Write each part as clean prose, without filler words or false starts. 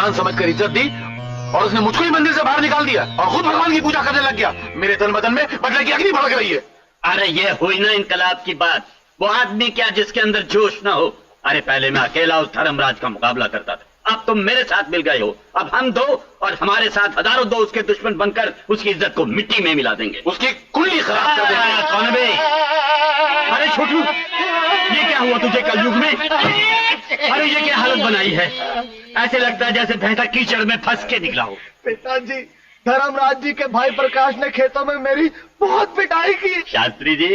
मेहमान समझकर इज्जत दी और उसने मुझको ही मंदिर से बाहर निकाल दिया और खुद भगवान की पूजा करने लग गया। मेरे तन बदन में बदले की अग्नि भड़क रही है। अरे ये हुई ना इनकलाब की बात। वो आदमी क्या जिसके अंदर जोश ना हो। अरे पहले मैं अकेला उस धर्मराज का मुकाबला करता था, अब तुम मेरे साथ मिल गए हो। अब हम दो और हमारे साथ हजारों दो उसके दुश्मन बनकर उसकी इज्जत को मिट्टी में मिला देंगे, उसकी कुंडली खराब कर देंगे। कौन बे? अरे छोटू, ये क्या हुआ तुझे कलयुग में? अरे ये क्या हालत बनाई है? ऐसे लगता है जैसे भैंसा कीचड़ में फंस के निकला हो। पिताजी, धर्मराज जी के भाई प्रकाश ने खेतों में मेरी बहुत पिटाई की। शास्त्री जी,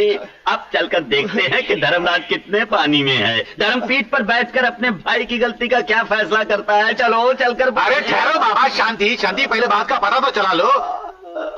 अब चलकर देखते हैं कि धर्मराज कितने पानी में है। धर्मपीठ पर बैठकर अपने भाई की गलती का क्या फैसला करता है। चलो चलकर। अरे ठहरो बाबा, शांति शांति, पहले बात का पता तो चला लो।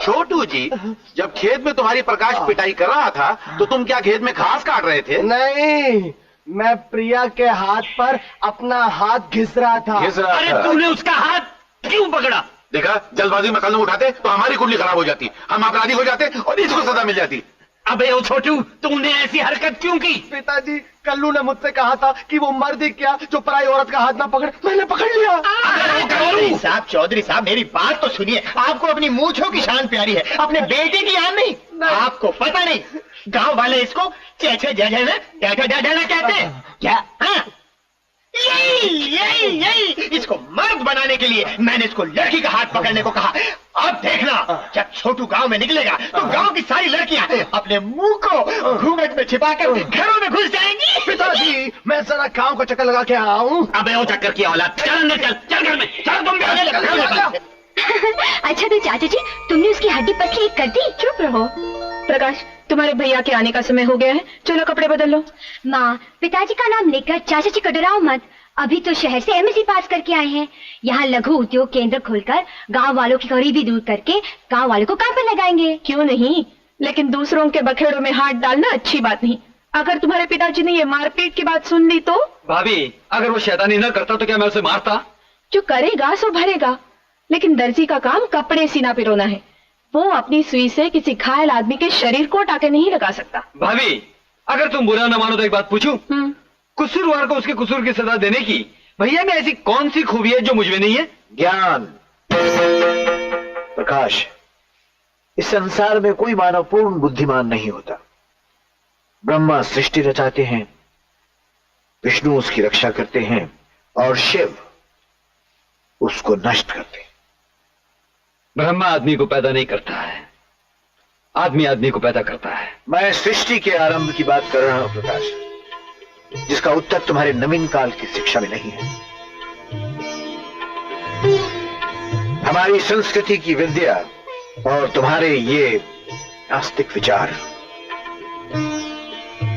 छोटू जी, जब खेत में तुम्हारी प्रकाश पिटाई कर रहा था तो तुम क्या खेत में घास काट रहे थे? नहीं, मैं प्रिया के हाथ पर अपना हाथ घिस रहा था। अरे तूने उसका हाथ क्यों पकड़ा? देखा, जल्दबाजी में कलम उठाते तो हमारी कुंडली खराब हो जाती, हम अपराधी हो जाते और इसको सजा मिल जाती। अबे ओ छोटू, तूने ऐसी हरकत क्यों की? पिताजी, कल्लू ने मुझसे कहा था कि वो मर्द ही क्या जो पराई औरत का हाथ ना पकड़े, मैंने पकड़ लिया। चौधरी साहब मेरी बात तो सुनिए। आपको अपनी मूंछों की शान प्यारी है, अपने बेटे की याद नहीं। आपको पता नहीं, गांव वाले इसको चेचे जजना कहते हैं क्या? हाँ? यही इसको मर्द बनाने के लिए मैंने इसको लड़की का हाथ पकड़ने को कहा। अब देखना, जब छोटू गांव में निकलेगा तो गांव की सारी लड़कियां अपने मुंह को घूंघट में छिपाकर घरों में घुस जाएंगी। पिताजी, मैं जरा गांव का चक्कर लगा के आया हूँ। अबे वो चक्कर की औलाद, चल अंदर चल, चल घर में, चल तुम भी। अच्छा तो चाचा जी, तुमने उसकी हड्डी पसली कर दी? चुप रहो। प्रकाश, तुम्हारे भैया के आने का समय हो गया है, चलो कपड़े बदल लो। माँ, पिताजी का नाम लेकर चाचा जी को डराओ मत। अभी तो शहर से एमएससी पास करके आए हैं। यहाँ लघु उद्योग केंद्र खोलकर गांव वालों की गरीबी दूर करके गांव वालों को काम पर लगाएंगे। क्यों नहीं, लेकिन दूसरों के बखेड़ों में हाथ डालना अच्छी बात नहीं। अगर तुम्हारे पिताजी ने ये मारपीट की बात सुन ली तो? भाभी, अगर वो शैतानी न करता तो क्या मैं उसे मारता? जो करेगा सो भरेगा, लेकिन दर्जी का काम कपड़े सीना पिरोना है। वो अपनी सुई से किसी घायल आदमी के शरीर को टाके नहीं लगा सकता। भाभी, अगर तुम बुरा न मानो तो एक बात पूछूं? कसूरवार को उसके कसूर की सजा देने की भैया में ऐसी कौन सी खूबी है जो मुझमें नहीं है? ज्ञान। प्रकाश, इस संसार में कोई मानव पूर्ण बुद्धिमान नहीं होता। ब्रह्मा सृष्टि रचाते हैं, विष्णु उसकी रक्षा करते हैं और शिव उसको नष्ट करते हैं। ब्रह्मा आदमी को पैदा नहीं करता है, आदमी आदमी को पैदा करता है। मैं सृष्टि के आरंभ की बात कर रहा हूं प्रकाश, जिसका उत्तर तुम्हारे नवीन काल की शिक्षा में नहीं है। हमारी संस्कृति की विद्या और तुम्हारे ये नास्तिक विचार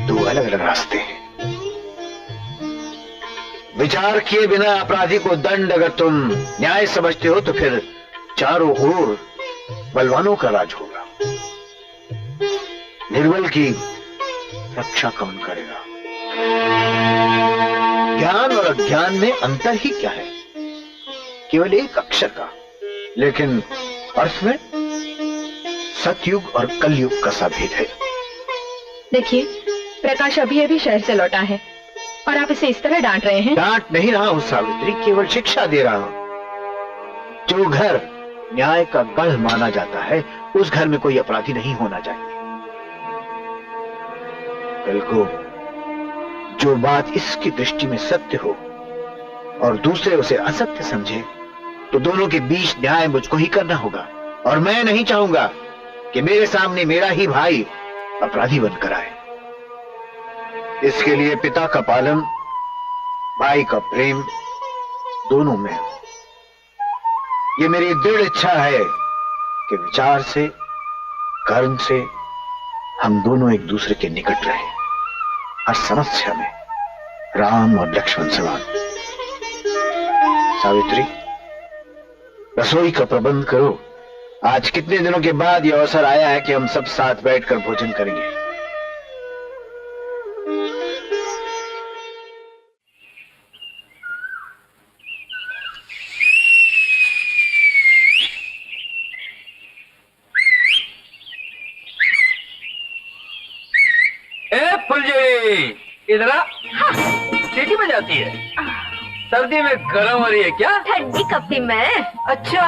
दो अलग अलग रास्ते हैं। विचार किए बिना अपराधी को दंड अगर तुम न्याय समझते हो तो फिर चारों ओर बलवानों का राज होगा। निर्बल की रक्षा कौन करेगा? ज्ञान और अज्ञान में अंतर ही क्या है? केवल एक अक्षर का, लेकिन अर्थ में सतयुग और कलयुग का सा भेद है। देखिए, प्रकाश अभी अभी शहर से लौटा है और आप इसे इस तरह डांट रहे हैं। डांट नहीं रहा हूं सावित्री, केवल शिक्षा दे रहा हूं। जो घर न्याय का गढ़ माना जाता है उस घर में कोई अपराधी नहीं होना चाहिए। कल को जो बात इसकी दृष्टि में सत्य हो और दूसरे उसे असत्य समझे तो दोनों के बीच न्याय मुझको ही करना होगा, और मैं नहीं चाहूंगा कि मेरे सामने मेरा ही भाई अपराधी बनकर आए। इसके लिए पिता का पालन, भाई का प्रेम दोनों में हो। ये मेरी दृढ़ इच्छा है कि विचार से, कर्म से हम दोनों एक दूसरे के निकट रहे, हर समस्या में राम और लक्ष्मण समान। सावित्री, रसोई का प्रबंध करो। आज कितने दिनों के बाद यह अवसर आया है कि हम सब साथ बैठकर भोजन करेंगे। फुलझड़ी, इधर आ। सीटी बजाती है। सर्दी में गर्म हो रही है क्या? ठंडी कपड़ी में। अच्छा,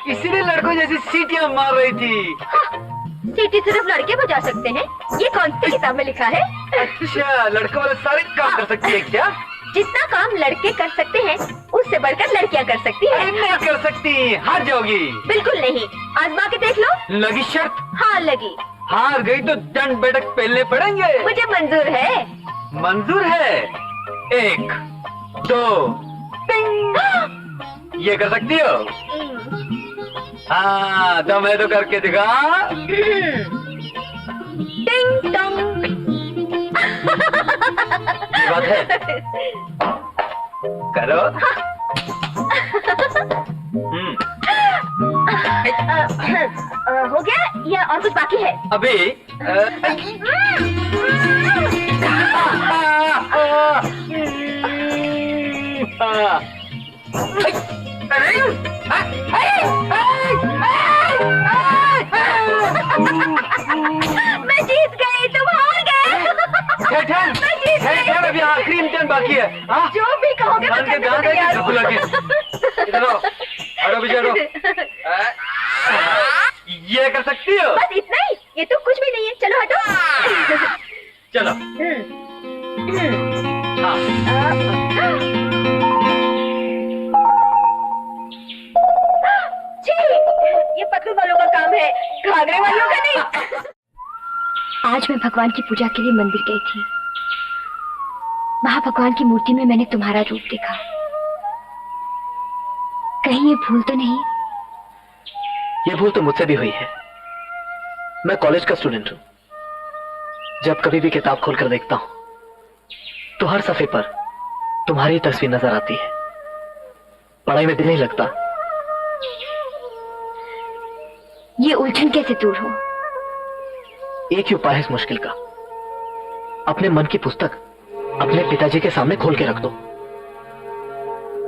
इसीलिए लड़कों जैसी सीटियां मार रही थी। सीटी सिर्फ लड़के बजा सकते हैं, ये कौन सी किताब में लिखा है? अच्छा, लड़कों वाले सारे काम कर सकती है क्या? जितना काम लड़के कर सकते हैं उससे बढ़कर लड़कियां कर सकती हैं। नहीं कर सकती, हार जाओगी। बिल्कुल नहीं, आजमा के देख लो। लगी शर्त? हाँ लगी। हार गई तो दंड बैठक पहनने पड़ेंगे। मुझे मंजूर है। मंजूर है। 1 2 टिंग। ये कर सकती हो? हाँ, तो मैं तो करके दिखा। टिंग टोंग। ये बात है, करो। हो गया या और कुछ बाकी है? अभी मैं जीत गई, तुम हार गए। अभी आखिरी इम्तिहान बाकी है। जो भी कहोगे मैं करने को तैयार हूँ। ये कर सकती हो? बस इतना ही, ये तो कुछ भी नहीं है। चलो हटो। चलो। ये पतलू वालों का काम है, घाघरे वालों का नहीं। आज मैं भगवान की पूजा के लिए मंदिर गई थी। वहां भगवान की मूर्ति में मैंने तुम्हारा रूप देखा। कहीं ये भूल तो नहीं? ये भूल तो मुझसे भी हुई है। मैं कॉलेज का स्टूडेंट हूं। जब कभी भी किताब खोलकर देखता हूं तो हर सफे पर तुम्हारी तस्वीर नजर आती है। पढ़ाई में दिल नहीं लगता। ये उलझन कैसे दूर हो? एक ही उपाय है इस मुश्किल का। अपने मन की पुस्तक अपने पिताजी के सामने खोल के रख दो।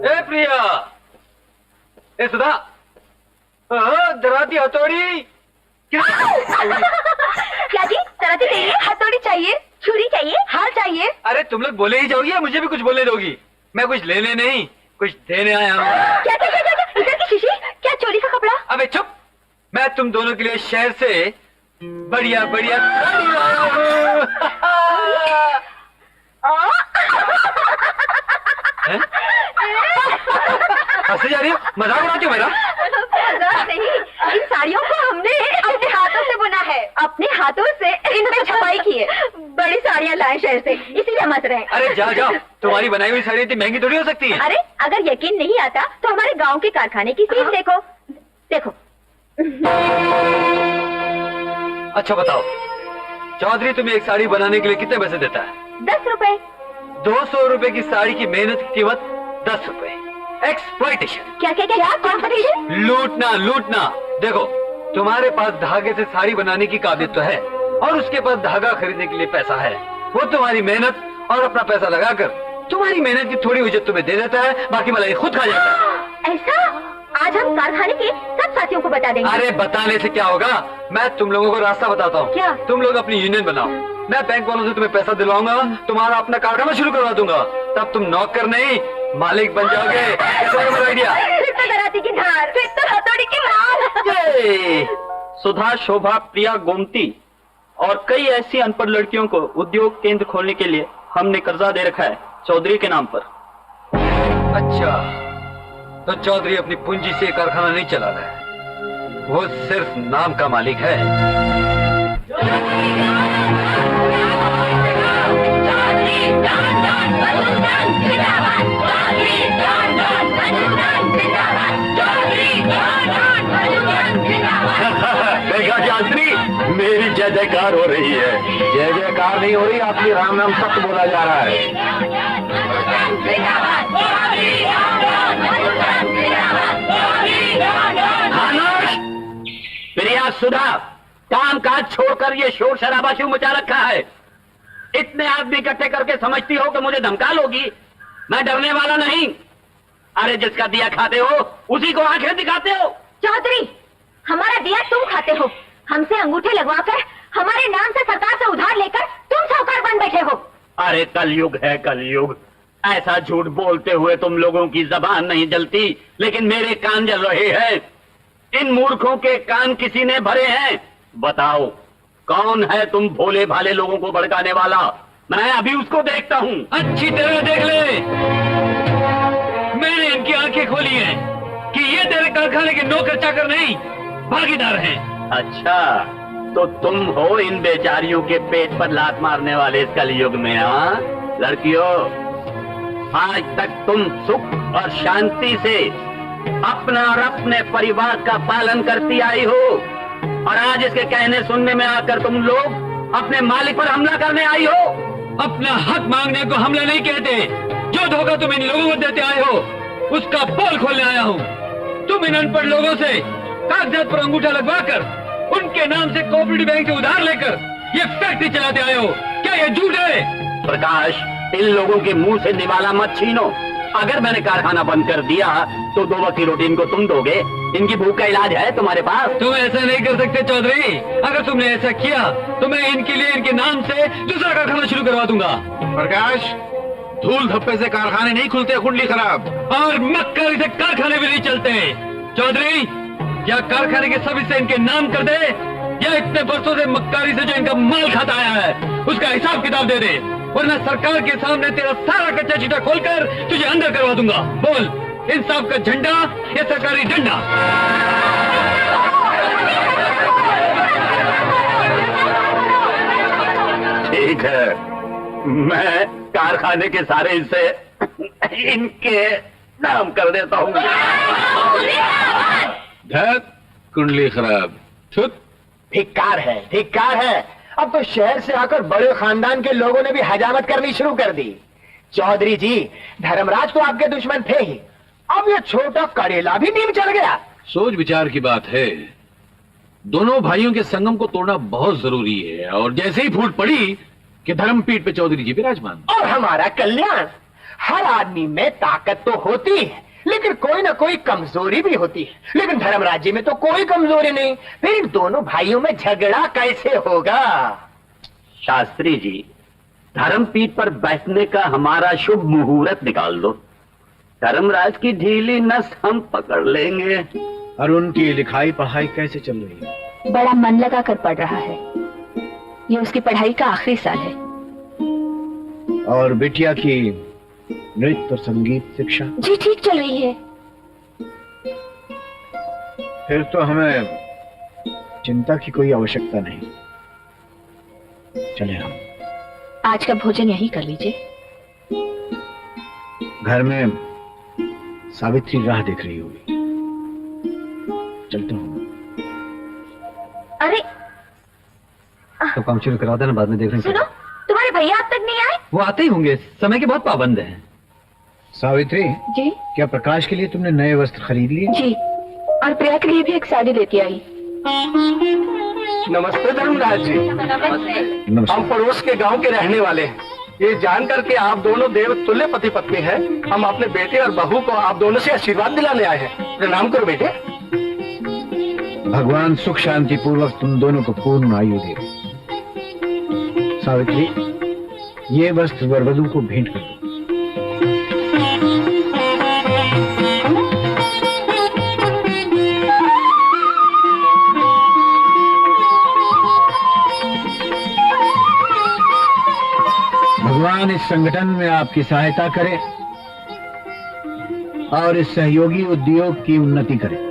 ए प्रिया, ए सुधा, दराती हथौड़ी। क्या जी? दराती चाहिए, हथौड़ी चाहिए, छुरी चाहिए, हार चाहिए? अरे तुम लोग बोले ही जाओगी या मुझे भी कुछ बोलने दोगी? मैं कुछ लेने नहीं, कुछ देने आया हूँ। क्या क्या क्या क्या? इधर की शीशी, क्या चोरी का कपड़ा? अबे चुप! मैं तुम दोनों के लिए शहर से बढ़िया बढ़िया साड़ी लाया हूँ। हंसी जा रही हो? मजाक उड़ाती हो मेरा? मजाक नहीं, इन साड़ियों को हमने अपने हाथों से बुना है। अपने हाथों से इन पे छपाई की है। बड़ी साड़ियाँ लाए शहर से, इसीलिए हम हंस रहे हैं। अरे जाओ जाओ, तुम्हारी बनाई हुई साड़ी इतनी महंगी थोड़ी हो सकती है। अरे अगर यकीन नहीं आता तो हमारे गांव के कारखाने की सीट देखो। देखो। अच्छा बताओ, चौधरी तुम्हें एक साड़ी बनाने के लिए कितने पैसे देता है? 10 रुपए। 200 रुपए की साड़ी की मेहनत की कीमत 10 रुपए। एक्सप्लॉइटेशन। क्या क्या क्या? कॉम्पिटिशन? लूटना लूटना। देखो, तुम्हारे पास धागे से साड़ी बनाने की काबिलियत तो है और उसके पास धागा खरीदने के लिए पैसा है। वो तुम्हारी मेहनत और अपना पैसा लगाकर तुम्हारी मेहनत की थोड़ी उजत तुम्हें दे देता है, बाकी मलाई खुद खा जाता है। ऐसा? आज हम कारखाने के सब साथियों को बता देंगे। अरे बताने से क्या होगा, मैं तुम लोगों को रास्ता बताता हूँ। क्या? तुम लोग अपनी यूनियन बनाओ, मैं बैंक वालों से तुम्हें पैसा दिलवाऊंगा, तुम्हारा अपना कारखाना शुरू करवा दूंगा, तब तुम नौकर नहीं मालिक बन जाओगे। कैसा है मेरा आइडिया? फिर तो दराती की धार, फिर तो हथौड़ी की मार। सुधा, शोभा, प्रिया, गोमती और कई ऐसी अनपढ़ लड़कियों को उद्योग केंद्र खोलने के लिए हमने कर्जा दे रखा है चौधरी के नाम पर। अच्छा, तो चौधरी अपनी पूंजी से कारखाना नहीं चला रहा है, वो सिर्फ नाम का मालिक है। देखा चौधरी, मेरी जय जयकार हो रही है। जय जयकार नहीं हो रही, आपकी राम नाम सत्य बोला जा रहा है। प्रिया, सुधा, काम काज छोड़कर ये शोर शराबा क्यों मचा रखा है? इतने आदमी इकट्ठे करके समझती हो कि मुझे धमका लोगी? मैं डरने वाला नहीं। अरे जिसका दिया खाते हो उसी को आंखें दिखाते हो। चौधरी, हमारा दिया तुम खाते हो। हमसे अंगूठे लगवाकर हमारे नाम से सरकार से उधार लेकर तुम साहूकार बन बैठे हो। अरे कलयुग है कलयुग। ऐसा झूठ बोलते हुए तुम लोगों की जबान नहीं जलती, लेकिन मेरे कान जल रहे हैं। इन मूर्खों के कान किसी ने भरे हैं। बताओ कौन है तुम भोले भाले लोगों को भड़काने वाला? मैं अभी उसको देखता हूँ। अच्छी तरह देख ले। मैंने इनकी आंखें खोली हैं कि ये तेरे कारखाने के नौकर चाकर नहीं, भागीदार हैं। अच्छा, तो तुम हो इन बेचारियों के पेट पर लात मारने वाले इस कलयुग में? हाँ लड़कियों, आज तक तुम सुख और शांति से अपना और अपने परिवार का पालन करती आई हो, और आज इसके कहने सुनने में आकर तुम लोग अपने मालिक पर हमला करने आई हो। अपना हक मांगने को हमला नहीं कहते। जो धोखा तुम इन लोगों को देते आए हो, उसका पोल खोलने आया हूँ। तुम इन अनपढ़ लोगों से कागजात पर अंगूठा लगवाकर उनके नाम से कोऑपरेटिव बैंक से उधार लेकर ये फैक्ट्री चलाते आए हो। क्या ये झूठ है? प्रकाश, इन लोगों के मुंह से निवाला मत छीनो। अगर मैंने कारखाना बंद कर दिया तो 2 वक्त की रोटी इनको तुम दोगे। इनकी भूख का इलाज है तुम्हारे पास? तुम ऐसा नहीं कर सकते चौधरी। अगर तुमने ऐसा किया तो मैं इनके लिए इनके नाम से दूसरा कारखाना शुरू करवा दूंगा। प्रकाश, धूल धप्पे से कारखाने नहीं खुलते, कुंडली खराब। और मक्कारी से कारखाने भी नहीं चलते। चौधरी, या कारखाने के सब हिस्से इनके नाम कर दे, या इतने वर्षों से मक्कारी से जो इनका माल खाता आया है उसका हिसाब किताब दे दे, वरना सरकार के सामने तेरा सारा कच्चा चिट्ठा खोलकर तुझे अंदर करवा दूंगा। बोल, इंसाफ का झंडा या सरकारी डंडा? ठीक है, मैं कारखाने के सारे हिस्से इनके नाम कर देता हूँ। धत, कुंडली खराब। छुत। धिक्कार है, धिक्कार है। अब तो शहर से आकर बड़े खानदान के लोगों ने भी हजामत करनी शुरू कर दी। चौधरी जी, धर्मराज तो आपके दुश्मन थे ही, अब ये छोटा करेला भी नीम चढ़ गया। सोच विचार की बात है। दोनों भाइयों के संगम को तोड़ना बहुत जरूरी है, और जैसे ही फूट पड़ी कि धर्मपीठ पे चौधरी जी विराजमान। और हमारा कल्याण। हर आदमी में ताकत तो होती है, लेकिन कोई ना कोई कमजोरी भी होती है। लेकिन धर्मराज जी में तो कोई कमजोरी नहीं, फिर इन दोनों भाइयों में झगड़ा कैसे होगा? शास्त्री जी, धर्मपीठ पर बैठने का हमारा शुभ मुहूर्त निकाल दो। धर्मराज की ढीली नस हम पकड़ लेंगे। और उनकी लिखाई पढ़ाई कैसे चल रही है? बड़ा मन लगा कर पढ़ रहा है। ये उसकी पढ़ाई का आखिरी साल है। और बिटिया की नृत्य और संगीत शिक्षा? जी ठीक चल रही है। फिर तो हमें चिंता की कोई आवश्यकता नहीं। चले हम। आज का भोजन यहीं कर लीजिए। घर में सावित्री राह देख रही होगी। चलता हूँ। अरे तो काम शुरू करा देना, बाद में देख लेंगे। सुनो, तुम्हारे भैया अब तक नहीं आए? वो आते ही होंगे, समय के बहुत पाबंद हैं। सावित्री जी। क्या प्रकाश के लिए तुमने नए वस्त्र खरीद लिए? जी, और प्रिया के लिए भी एक साड़ी लेती आई। नमस्ते धर्मराज जी। नमस्ते। हम पड़ोस के गांव के रहने वाले हैं। ये जानकर के आप दोनों देव तुल्य पति पत्नी हैं, हम अपने बेटे और बहू को आप दोनों से आशीर्वाद दिलाने आए हैं। प्रणाम करो बेटे। भगवान सुख शांति पूर्वक तुम दोनों को पूर्ण आयु दे। सावित्री, ये वस्त्र वरवधू को भेंट कर दो। भगवान इस संगठन में आपकी सहायता करे और इस सहयोगी उद्योग की उन्नति करे।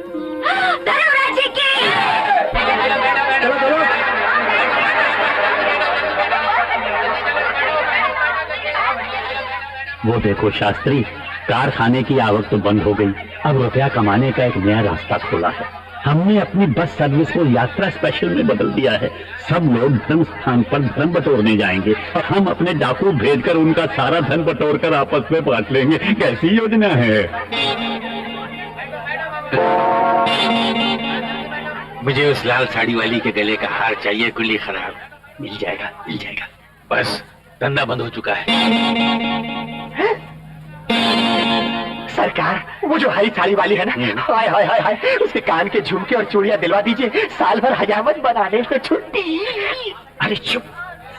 वो देखो शास्त्री, कारखाने की आवक तो बंद हो गई, अब रुपया कमाने का एक नया रास्ता खोला है। हमने अपनी बस सर्विस को यात्रा स्पेशल में बदल दिया है। सब लोग धर्म स्थान पर धर्म बटोरने जाएंगे और हम अपने डाकू भेजकर उनका सारा धन बटोर कर आपस में बांट लेंगे। कैसी योजना है? मुझे उस लाल साड़ी वाली के गले का हार चाहिए। कुंडली खराब। मिल जाएगा, मिल जाएगा। बस धंधा बंद हो चुका है। सरकार, वो जो हरी साड़ी वाली है ना, हाय हाय हाय हाय, उसके कान के झुमके और चूड़ियां दिलवा दीजिए। साल भर हजामत बनाने से छुट्टी। अरे चुप,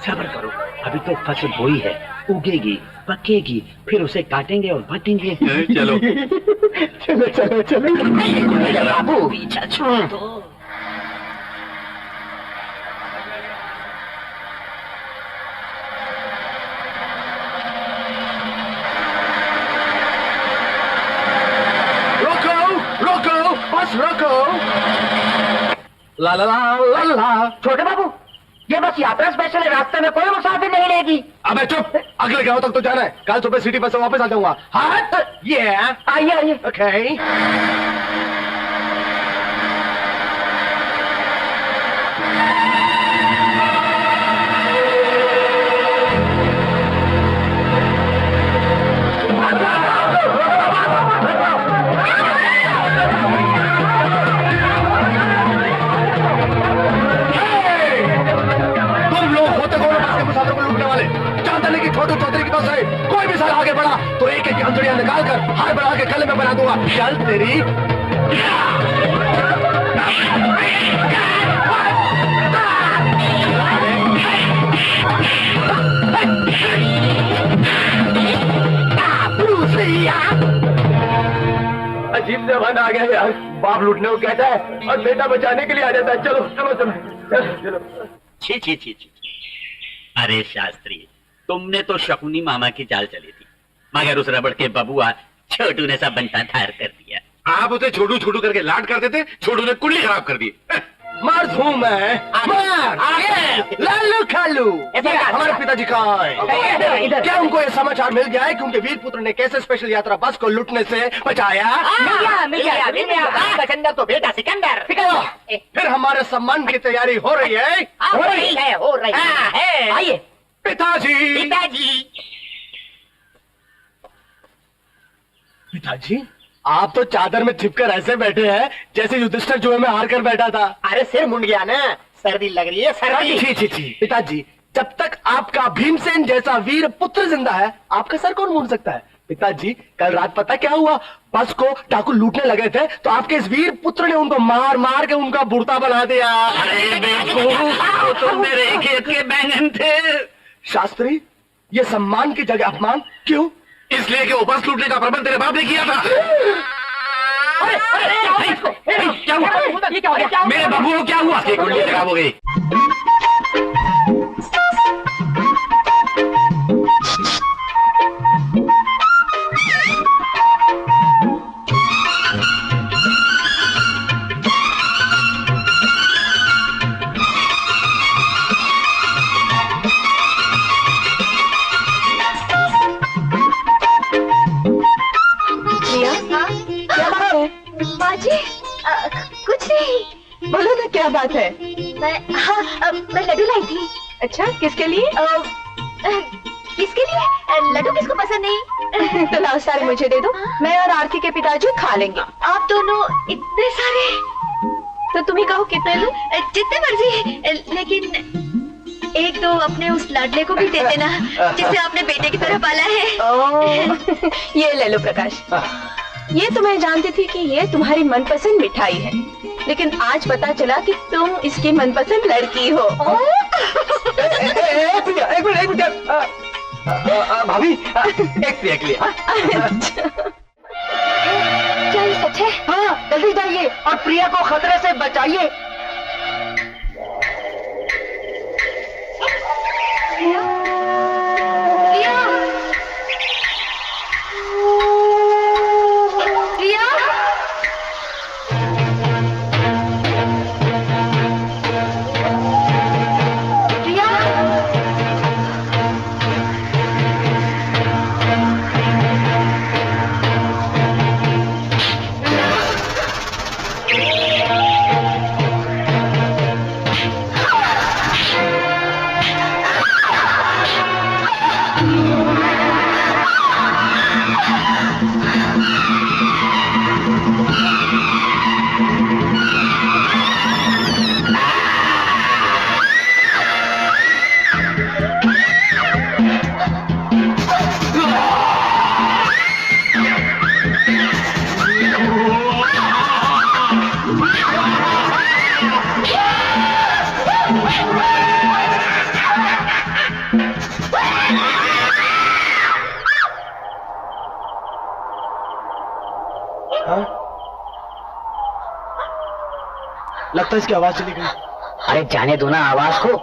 सब्र करो, अभी तो फसल बोई है, उगेगी, पकेगी, फिर उसे काटेंगे और बांटेंगे। चलो चलो चलो चलो बाबू पीछा छोड़ दो। रोको बस रोको। ला ला ला ला ला। छोटे बाबू, ये बस यात्रा स्पेशल है, रास्ते में कोई मुसाफिर नहीं लेगी। अबे चुप, अगले गांव तक तो जाना है, कल सुबह सिटी बस से वापस आ जाऊंगा। हाँ ये आइए आइए। ओके। छोटू चौधरी के पास है, कोई भी साल आगे बढ़ा तो एक एक अंजड़ियां निकाल कर हार बढ़ा के गले में बना दूंगा। चल तेरी। अजीब जमाना आ गया यार, बाप लूटने को कहता है और बेटा बचाने के लिए आ जाता है। चलो चलो चलो चलो। छी छी छी छी। अरे शास्त्री, तुमने तो शकुनी मामा की चाल चली थी, मगर उस रबड़ के बबुआ छोटू ने सब बनता धार कर दिया। आप उसे छोटू छोटू करके लाड करते थे, छोटू ने कुंडली खराब कर दी। मार धूम मैं मार लालू खालू। हमारे पिताजी कहाँ है? क्या उनको ये समाचार मिल गया है कि उनके वीर पुत्र ने कैसे स्पेशल यात्रा बस को लूटने से बचाया? मिल गया। सिकंदर तो बेटा सिकंदर। फिर हमारे सम्मान की तैयारी हो रही है। हो रही है। आइए पिताजी। पिताजी। पिताजी, आप तो चादर में छिपकर ऐसे बैठे हैं जैसे युधिष्ठिर जुए में हार कर बैठा था। अरे सिर मुंड गया ना, सर्दी लग रही है सर्दी। छी छी छी। पिताजी, जब तक आपका भीमसेन जैसा वीर पुत्र जिंदा है, आपका सर कौन मुंड सकता है? पिताजी, कल रात पता क्या हुआ? बस को डाकू लूटने लगे थे तो आपके इस वीर पुत्र ने उनको मार मार के उनका बुर्ता बना दिया। अरे बेवकूफ, तो मेरे खेत के बैंगन थे। शास्त्री, ये सम्मान की जगह अपमान क्यों? इसलिए कि वो बस लूटने का प्रबंध तेरे बाप ने किया था। क्या हुआ? ये क्या हो गया? मेरे बाबू को क्या हुआ? कुंडली खराब हो गई। कुछ नहीं। बोलो ना क्या बात है? मैं लड्डू लाई थी। अच्छा, किसके लिए? किसके लिए? लड्डू किसको पसंद नहीं? तो लाओ सारे मुझे दे दो, मैं और आरती के पिताजी खा लेंगे। आप दोनों इतने सारे? तो तुम ही कहो कितने लो? जितने मर्जी, लेकिन एक दो अपने उस लाडले को भी दे देना जिसे आपने बेटे की तरह पाला है। ये ले लो प्रकाश। ये तो मैं जानती थी कि ये तुम्हारी मनपसंद मिठाई है, लेकिन आज पता चला कि तुम इसकी मनपसंद लड़की हो। एक मिनट भाभी, एक प्रिया के लिए। क्या ये सच है? हाँ, जल्दी जाइए और प्रिया को खतरे से बचाइए। लगता है इसकी आवाज चली गई। अरे जाने दो ना आवाज को।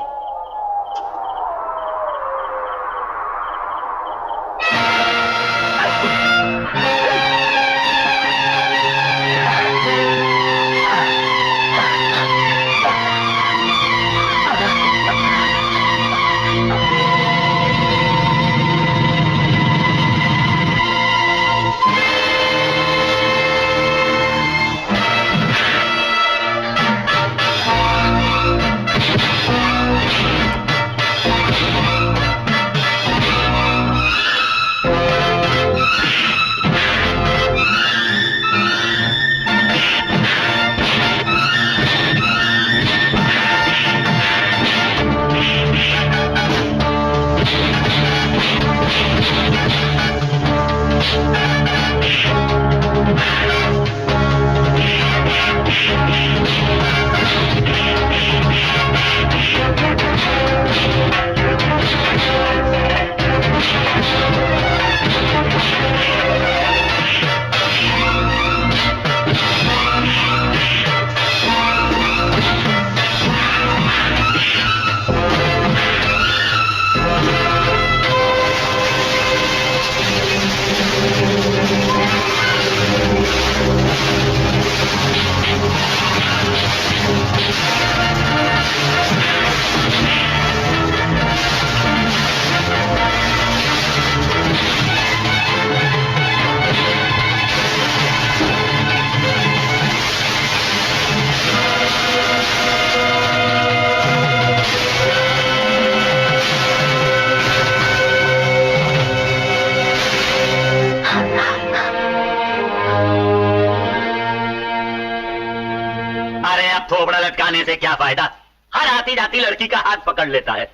थोबड़ा लटकाने से क्या फायदा? हर आती जाती लड़की का हाथ पकड़ लेता है।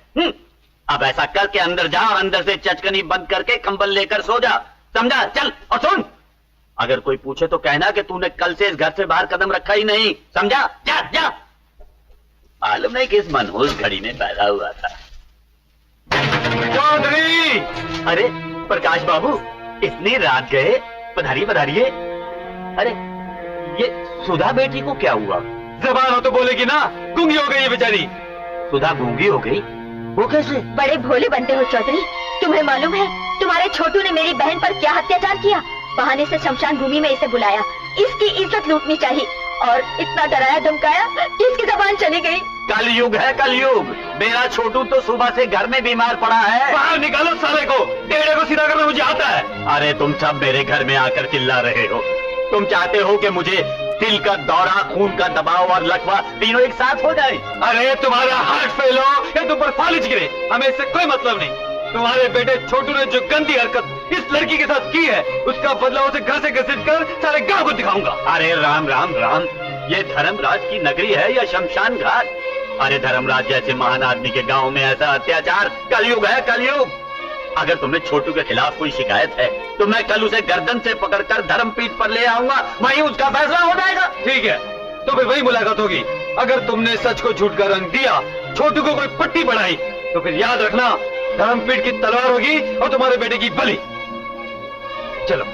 अब ऐसा करके अंदर जा और अंदर से चचकनी बंद करके कंबल लेकर सो जा, समझा? चल। और सुन, अगर कोई पूछे तो कहना कि तूने कल से इस घर से बाहर कदम रखा ही नहीं, समझा? जा जा। मालूम नहीं किस मनहूस घड़ी में पैदा हुआ था। चौधरी! अरे प्रकाश बाबू, इतनी रात गए, पधारिए पधारिए। अरे ये सुधा बेटी को क्या हुआ? जबान हो तो बोलेगी ना, गूंगी हो गई है बेचारी। सुधा गूंगी हो गई? वो कैसे? बड़े भोले बनते हो चौधरी। तुम्हें मालूम है तुम्हारे छोटू ने मेरी बहन पर क्या अत्याचार किया? बहाने से शमशान भूमि में इसे बुलाया, इसकी इज्जत लूटनी चाहिए, और इतना डराया धमकाया कि इसकी जबान चली गई। कलयुग है कलयुग। मेरा छोटू तो सुबह से घर में बीमार पड़ा है। बाहर निकालो साले को, टेढ़े को सीधा करना मुझे आता है। अरे तुम सब मेरे घर में आकर चिल्ला रहे हो। तुम चाहते हो कि मुझे दिल का दौरा, खून का दबाव और लकवा तीनों एक साथ हो जाए? अरे तुम्हारा हार्ट फेल हो या तुम पर फालिज गिरे, हमें इससे कोई मतलब नहीं। तुम्हारे बेटे छोटू ने जो गंदी हरकत इस लड़की के साथ की है, उसका बदला उसे घर से घसीट कर सारे गांव को दिखाऊंगा। अरे राम राम राम, ये धर्मराज की नगरी है या शमशान घाट? अरे धर्मराज जैसे महान आदमी के गांव में ऐसा अत्याचार? कलयुग है कलयुग। अगर तुम्हें छोटू के खिलाफ कोई शिकायत है तो मैं कल उसे गर्दन से पकड़कर धर्मपीठ पर ले आऊंगा, वहीं उसका फैसला हो जाएगा। ठीक है, तो फिर वही मुलाकात होगी। अगर तुमने सच को झूठ का रंग दिया, छोटू को कोई पट्टी बढ़ाई, तो फिर याद रखना, धर्मपीठ की तलवार होगी और तुम्हारे बेटे की बलि। चलो।